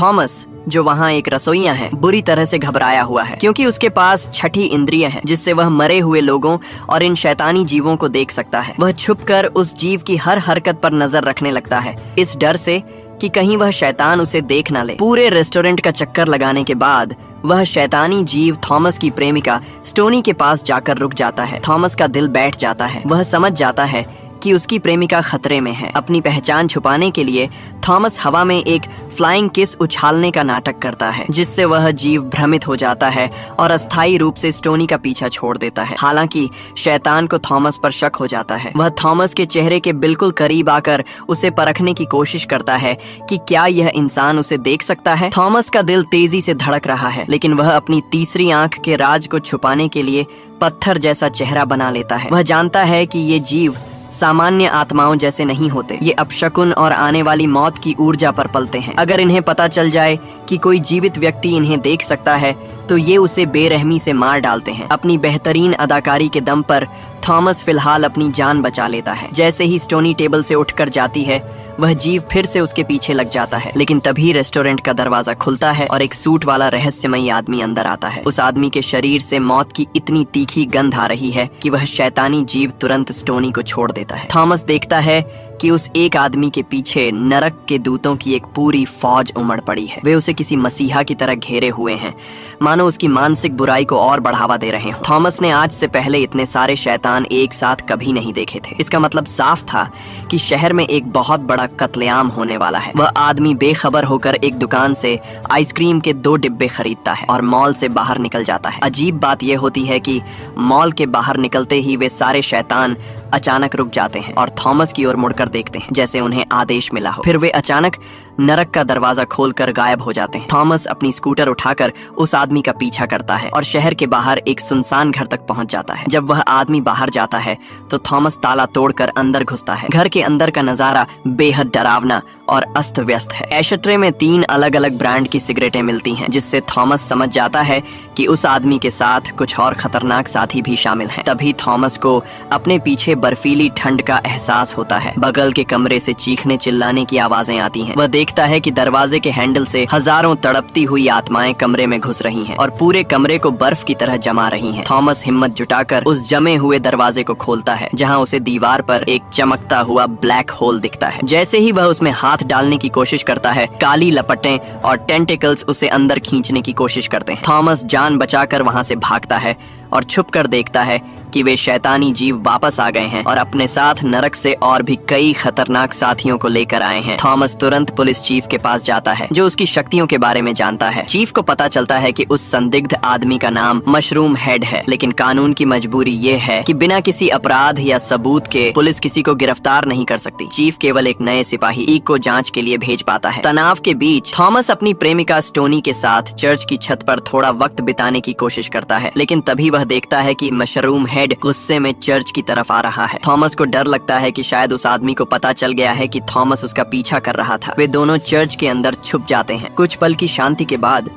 Thomas, जो वहाँ एक रसोइया है, बुरी तरह से घबराया हुआ है क्योंकि उसके पास छठी इंद्रिय है जिससे वह मरे हुए लोगों और इन शैतानी जीवों को देख सकता है। वह छुपकर उस जीव की हर हरकत पर नजर रखने लगता है, इस डर से कि कहीं वह शैतान उसे देख न ले। पूरे रेस्टोरेंट का चक्कर लगाने के बाद वह शैतानी जीव थॉमस की प्रेमिका स्टोनी के पास जाकर रुक जाता है। थॉमस का दिल बैठ जाता है। वह समझ जाता है कि उसकी प्रेमिका खतरे में है। अपनी पहचान छुपाने के लिए थॉमस हवा में एक फ्लाइंग किस उछालने का नाटक करता है, जिससे वह जीव भ्रमित हो जाता है और अस्थायी रूप से स्टोनी का पीछा छोड़ देता है। हालांकि शैतान को थॉमस पर शक हो जाता है। वह थॉमस के चेहरे के बिल्कुल करीब आकर उसे परखने की कोशिश करता है कि क्या यह इंसान उसे देख सकता है। थॉमस का दिल तेजी से धड़क रहा है, लेकिन वह अपनी तीसरी आंख के राज को छुपाने के लिए पत्थर जैसा चेहरा बना लेता है। वह जानता है कि ये जीव सामान्य आत्माओं जैसे नहीं होते। ये अपशकुन और आने वाली मौत की ऊर्जा पर पलते हैं। अगर इन्हें पता चल जाए कि कोई जीवित व्यक्ति इन्हें देख सकता है तो ये उसे बेरहमी से मार डालते हैं। अपनी बेहतरीन अदाकारी के दम पर थॉमस फिलहाल अपनी जान बचा लेता है। जैसे ही स्टोनी टेबल से उठकर जाती है, वह जीव फिर से उसके पीछे लग जाता है। लेकिन तभी रेस्टोरेंट का दरवाजा खुलता है और एक सूट वाला रहस्यमयी आदमी अंदर आता है। उस आदमी के शरीर से मौत की इतनी तीखी गंध आ रही है कि वह शैतानी जीव तुरंत स्टोनी को छोड़ देता है। थॉमस देखता है कि उस एक आदमी के पीछे नरक के दूतों की एक पूरी फौज उमड़ पड़ी है। वे उसे किसी मसीहा की तरह घेरे हुए हैं, मानो उसकी मानसिक बुराई को और बढ़ावा दे रहे हों। थॉमस ने आज से पहले इतने सारे शैतान एक साथ कभी नहीं देखे थे। इसका मतलब साफ था कि शहर में एक बहुत बड़ा कत्लेआम होने वाला है। वह आदमी बेखबर होकर एक दुकान से आइसक्रीम के 2 डिब्बे खरीदता है और मॉल से बाहर निकल जाता है। अजीब बात यह होती है कि मॉल के बाहर निकलते ही वे सारे शैतान अचानक रुक जाते हैं और थॉमस की ओर मुड़कर देखते हैं, जैसे उन्हें आदेश मिला हो। फिर वे अचानक नरक का दरवाजा खोलकर गायब हो जाते हैं। थॉमस अपनी स्कूटर उठाकर उस आदमी का पीछा करता है और शहर के बाहर एक सुनसान घर तक पहुंच जाता है। जब वह आदमी बाहर जाता है तो थॉमस ताला तोड़कर अंदर घुसता है। घर के अंदर का नजारा बेहद डरावना और अस्त व्यस्त है। एशट्रे में 3 अलग अलग ब्रांड की सिगरेटें मिलती हैं, जिससे थॉमस समझ जाता है कि उस आदमी के साथ कुछ और खतरनाक साथी भी शामिल हैं। तभी थॉमस को अपने पीछे बर्फीली ठंड का एहसास होता है। बगल के कमरे से चीखने चिल्लाने की आवाजें आती हैं। वह देखता है कि दरवाजे के हैंडल से हजारों तड़पती हुई आत्माएं कमरे में घुस रही हैं और पूरे कमरे को बर्फ की तरह जमा रही हैं। थॉमस हिम्मत जुटाकर उस जमे हुए दरवाजे को खोलता है, जहां उसे दीवार पर एक चमकता हुआ ब्लैक होल दिखता है। जैसे ही वह उसमें हाथ डालने की कोशिश करता है, काली लपटें और टेंटिकल्स उसे अंदर खींचने की कोशिश करते हैं। थॉमस जान बचाकर वहां से भागता है और छुपकर देखता है कि वे शैतानी जीव वापस आ गए हैं और अपने साथ नरक से और भी कई खतरनाक साथियों को लेकर आए हैं। थॉमस तुरंत पुलिस चीफ के पास जाता है, जो उसकी शक्तियों के बारे में जानता है। चीफ को पता चलता है कि उस संदिग्ध आदमी का नाम मशरूम हेड है, लेकिन कानून की मजबूरी ये है कि बिना किसी अपराध या सबूत के पुलिस किसी को गिरफ्तार नहीं कर सकती। चीफ केवल एक नए सिपाही ईक को जांच के लिए भेज पाता है। तनाव के बीच थॉमस अपनी प्रेमिका स्टोनी के साथ चर्च की छत पर थोड़ा वक्त बिताने की कोशिश करता है, लेकिन तभी वह देखता है कि मशरूम हेड गुस्से में चर्च की तरफ आ रहा है। थॉमस को डर लगता है कि शायद उस आदमी को पता चल गया है कि थॉमस उसका पीछा कर रहा था। वे दोनों चर्च के अंदर छुप जाते हैं। कुछ पल की शांति के बाद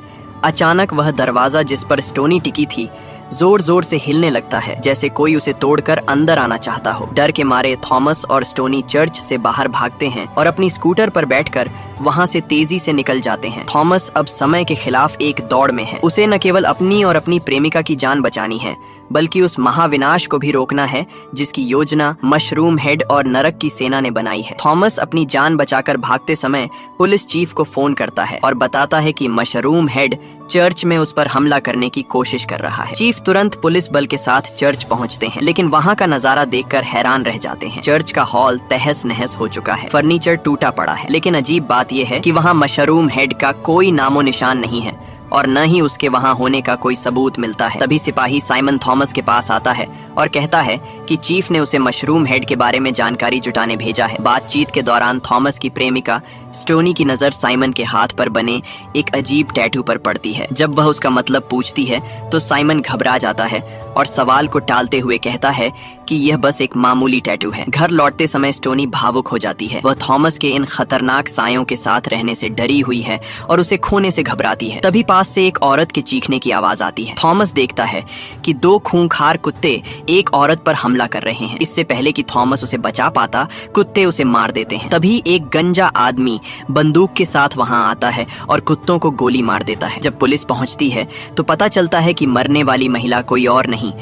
अचानक वह दरवाजा जिस पर स्टोनी टिकी थी जोर जोर से हिलने लगता है, जैसे कोई उसे तोड़कर अंदर आना चाहता हो। डर के मारे थॉमस और स्टोनी चर्च से बाहर भागते हैं और अपनी स्कूटर पर बैठकर वहां से तेजी से निकल जाते हैं। थॉमस अब समय के खिलाफ एक दौड़ में है। उसे न केवल अपनी और अपनी प्रेमिका की जान बचानी है, बल्कि उस महाविनाश को भी रोकना है जिसकी योजना मशरूम हेड और नरक की सेना ने बनाई है। थॉमस अपनी जान बचाकर भागते समय पुलिस चीफ को फोन करता है और बताता है कि मशरूम हेड चर्च में उस पर हमला करने की कोशिश कर रहा है। चीफ तुरंत पुलिस बल के साथ चर्च पहुंचते हैं, लेकिन वहां का नजारा देखकर हैरान रह जाते हैं। चर्च का हॉल तहस नहस हो चुका है, फर्नीचर टूटा पड़ा है, लेकिन अजीब बात यह है कि वहां मशरूम हेड का कोई नामो निशान नहीं है और न ही उसके वहां होने का कोई सबूत मिलता है। तभी सिपाही साइमन थॉमस के पास आता है और कहता है कि चीफ ने उसे मशरूम हेड के बारे में जानकारी जुटाने भेजा है। बातचीत के दौरान थॉमस की प्रेमिका स्टोनी की नजर साइमन के हाथ पर बने एक अजीब टैटू पर पड़ती है। जब वह उसका मतलब पूछती है तो साइमन घबरा जाता है और सवाल को टालते हुए कहता है कि यह बस एक मामूली टैटू है। घर लौटते समय स्टोनी भावुक हो जाती है। वह थॉमस के इन खतरनाक सायों के साथ रहने से डरी हुई है और उसे खोने से घबराती है। तभी पास से एक औरत के चीखने की आवाज आती है। थॉमस देखता है कि 2 खूंखार कुत्ते एक औरत पर हमला कर रहे हैं। इससे पहले कि थॉमस उसे बचा पाता, कुत्ते उसे मार देते हैं। तभी एक गंजा आदमी बंदूक के साथ वहां आता है और कुत्तों को गोली मार देता है। जब पुलिस पहुंचती है तो पता चलता है कि मरने वाली महिला कोई और नहीं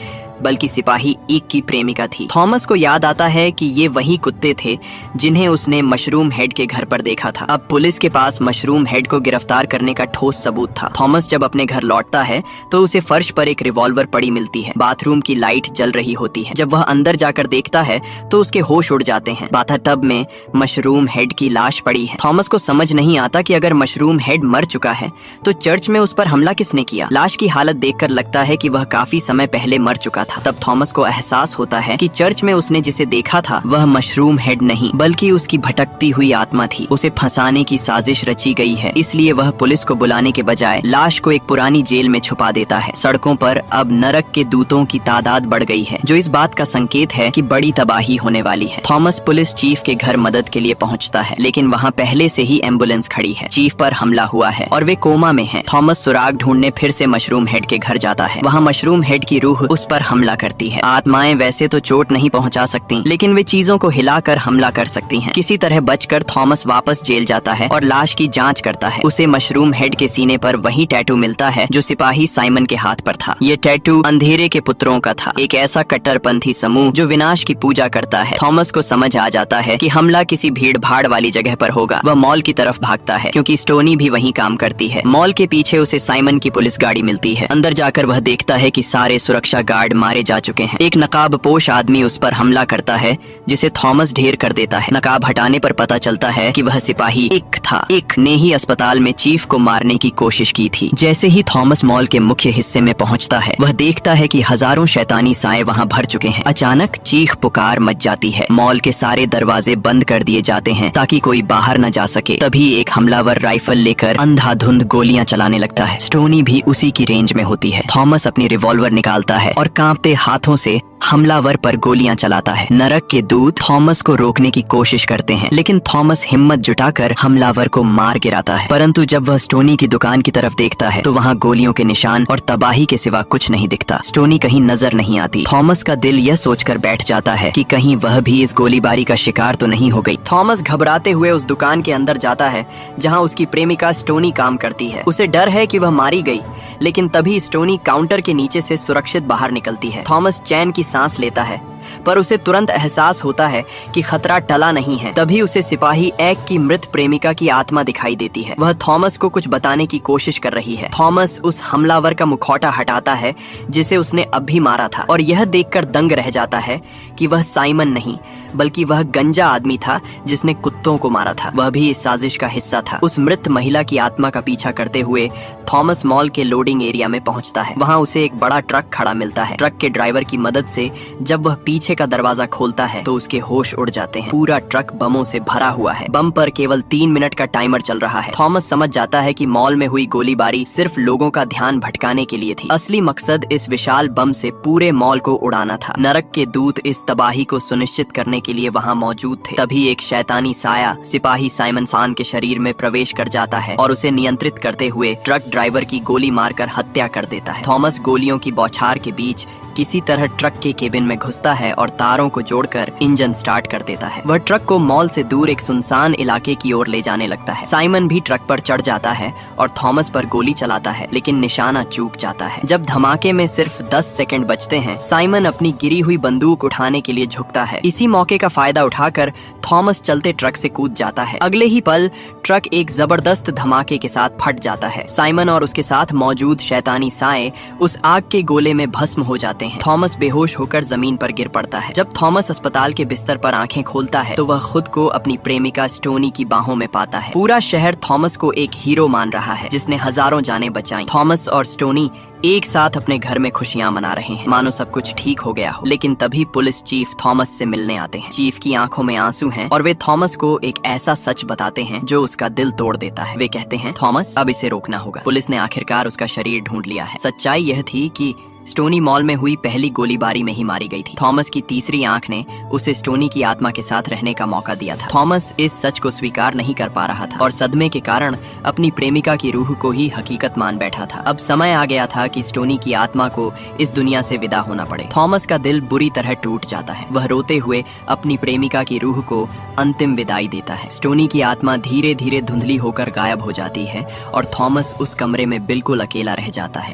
बल्कि सिपाही ईक की प्रेमिका थी। थॉमस को याद आता है कि ये वही कुत्ते थे जिन्हें उसने मशरूम हेड के घर पर देखा था। अब पुलिस के पास मशरूम हेड को गिरफ्तार करने का ठोस सबूत था। थॉमस जब अपने घर लौटता है तो उसे फर्श पर एक रिवॉल्वर पड़ी मिलती है। बाथरूम की लाइट जल रही होती है। जब वह अंदर जाकर देखता है तो उसके होश उड़ जाते हैं। बाथटब में मशरूम हेड की लाश पड़ी है। थॉमस को समझ नहीं आता कि अगर मशरूम हेड मर चुका है तो चर्च में उस पर हमला किसने किया। लाश की हालत देखकर लगता है कि वह काफी समय पहले मर चुका था। तब थॉमस को एहसास होता है कि चर्च में उसने जिसे देखा था वह मशरूम हेड नहीं बल्कि उसकी भटकती हुई आत्मा थी। उसे फंसाने की साजिश रची गई है, इसलिए वह पुलिस को बुलाने के बजाय लाश को एक पुरानी जेल में छुपा देता है। सड़कों पर अब नरक के दूतों की तादाद बढ़ गई है, जो इस बात का संकेत है कि बड़ी तबाही होने वाली है। थॉमस पुलिस चीफ के घर मदद के लिए पहुंचता है, लेकिन वहां पहले से ही एम्बुलेंस खड़ी है। चीफ पर हमला हुआ है और वे कोमा में हैं। थॉमस सुराग ढूंढने फिर से मशरूम हेड के घर जाता है। वहां मशरूम हेड की रूह उस पर हमला करती है। आत्माएं वैसे तो चोट नहीं पहुंचा सकती, लेकिन वे चीजों को हिलाकर हमला कर सकती हैं। किसी तरह बचकर थॉमस वापस जेल जाता है और लाश की जांच करता है। उसे मशरूम हेड के सीने पर वही टैटू मिलता है जो सिपाही साइमन के हाथ पर था। ये टैटू अंधेरे के पुत्रों का था, एक ऐसा कट्टरपंथी समूह जो विनाश की पूजा करता है। थॉमस को समझ आ जाता है कि हमला किसी भीड़ भाड़ वाली जगह पर होगा। वह मॉल की तरफ भागता है क्योंकि स्टोनी भी वहीं काम करती है। मॉल के पीछे उसे साइमन की पुलिस गाड़ी मिलती है। अंदर जाकर वह देखता है कि सारे सुरक्षा गार्ड मारे जा चुके हैं। एक नकाबपोश आदमी उस पर हमला करता है जिसे थॉमस ढेर कर देता है। नकाब हटाने पर पता चलता है कि वह सिपाही इक था। इक ने ही अस्पताल में चीफ को मारने की कोशिश की थी। जैसे ही थॉमस मॉल के मुख्य हिस्से में पहुंचता है, वह देखता है कि हजारों शैतानी साए वहां भर चुके हैं। अचानक चीख पुकार मच जाती है। मॉल के सारे दरवाजे बंद कर दिए जाते हैं ताकि कोई बाहर न जा सके। तभी एक हमलावर राइफल लेकर अंधाधुंध गोलियां चलाने लगता है। स्टोनी भी उसी की रेंज में होती है। थॉमस अपनी रिवॉल्वर निकालता है और कांपते हाथों से हमलावर पर गोलियां चलाता है। नरक के दूत थॉमस को रोकने की कोशिश करते हैं, लेकिन थॉमस हिम्मत जुटाकर हमलावर को मार गिराता है। परंतु जब वह स्टोनी की दुकान की तरफ देखता है तो वहां गोलियों के निशान और तबाही के सिवा कुछ नहीं दिखता। स्टोनी कहीं नजर नहीं आती। थॉमस का दिल यह सोचकर बैठ जाता है कि कहीं वह भी इस गोलीबारी का शिकार तो नहीं हो गई। थॉमस घबराते हुए उस दुकान के अंदर जाता है जहाँ उसकी प्रेमिका स्टोनी काम करती है। उसे डर है कि वह मारी गई, लेकिन तभी स्टोनी काउंटर के नीचे से सुरक्षित बाहर निकलती है। थॉमस चैन की सांस लेता है, पर उसे तुरंत एहसास होता है कि खतरा टला नहीं है। तभी उसे सिपाही एक की मृत प्रेमिका की आत्मा दिखाई देती है। वह थॉमस को कुछ बताने की कोशिश कर रही है। थॉमस उस हमलावर का मुखौटा हटाता है जिसे उसने अभी मारा था, और यह देखकर दंग रह जाता है कि वह साइमन नहीं बल्कि वह गंजा आदमी था जिसने कुत्तों को मारा था। वह भी इस साजिश का हिस्सा था। उस मृत महिला की आत्मा का पीछा करते हुए थॉमस मॉल के लोडिंग एरिया में पहुंचता है। वहां उसे एक बड़ा ट्रक खड़ा मिलता है। ट्रक के ड्राइवर की मदद से जब वह पीछे का दरवाजा खोलता है तो उसके होश उड़ जाते हैं। पूरा ट्रक बमों से भरा हुआ है। बम पर केवल 3 मिनट का टाइमर चल रहा है। थॉमस समझ जाता है कि मॉल में हुई गोलीबारी सिर्फ लोगों का ध्यान भटकाने के लिए थी। असली मकसद इस विशाल बम से पूरे मॉल को उड़ाना था। नरक के दूत इस तबाही को सुनिश्चित करने के लिए वहां मौजूद थे। तभी एक शैतानी साया सिपाही साइमन सान के शरीर में प्रवेश कर जाता है और उसे नियंत्रित करते हुए ट्रक ड्राइवर की गोली मारकर हत्या कर देता है। थॉमस गोलियों की बौछार के बीच किसी तरह ट्रक के केबिन में घुसता है और तारों को जोड़कर इंजन स्टार्ट कर देता है। वह ट्रक को मॉल से दूर एक सुनसान इलाके की ओर ले जाने लगता है। साइमन भी ट्रक पर चढ़ जाता है और थॉमस पर गोली चलाता है, लेकिन निशाना चूक जाता है। जब धमाके में सिर्फ 10 सेकंड बचते हैं, साइमन अपनी गिरी हुई बंदूक उठाने के लिए झुकता है। इसी मौके का फायदा उठाकर थॉमस चलते ट्रक से कूद जाता है। अगले ही पल ट्रक एक जबरदस्त धमाके के साथ फट जाता है। साइमन और उसके साथ मौजूद शैतानी साए उस आग के गोले में भस्म हो जाते हैं। थॉमस बेहोश होकर जमीन पर गिर पड़ता है। जब थॉमस अस्पताल के बिस्तर पर आंखें खोलता है तो वह खुद को अपनी प्रेमिका स्टोनी की बाहों में पाता है। पूरा शहर थॉमस को एक हीरो मान रहा है जिसने हजारों जानें बचाई। थॉमस और स्टोनी एक साथ अपने घर में खुशियां मना रहे हैं, मानो सब कुछ ठीक हो गया हो। लेकिन तभी पुलिस चीफ थॉमस से मिलने आते हैं। चीफ की आंखों में आंसू हैं और वे थॉमस को एक ऐसा सच बताते हैं जो उसका दिल तोड़ देता है। वे कहते हैं, थॉमस, अब इसे रोकना होगा। पुलिस ने आखिरकार उसका शरीर ढूंढ लिया है। सच्चाई यह थी कि स्टोनी मॉल में हुई पहली गोलीबारी में ही मारी गई थी। थॉमस की तीसरी आंख ने उसे स्टोनी की आत्मा के साथ रहने का मौका दिया था। थॉमस इस सच को स्वीकार नहीं कर पा रहा था और सदमे के कारण अपनी प्रेमिका की रूह को ही हकीकत मान बैठा था। अब समय आ गया था कि स्टोनी की आत्मा को इस दुनिया से विदा होना पड़े। थॉमस का दिल बुरी तरह टूट जाता है। वह रोते हुए अपनी प्रेमिका की रूह को अंतिम विदाई देता है। स्टोनी की आत्मा धीरे धीरे धुंधली होकर गायब हो जाती है और थॉमस उस कमरे में बिल्कुल अकेला रह जाता है।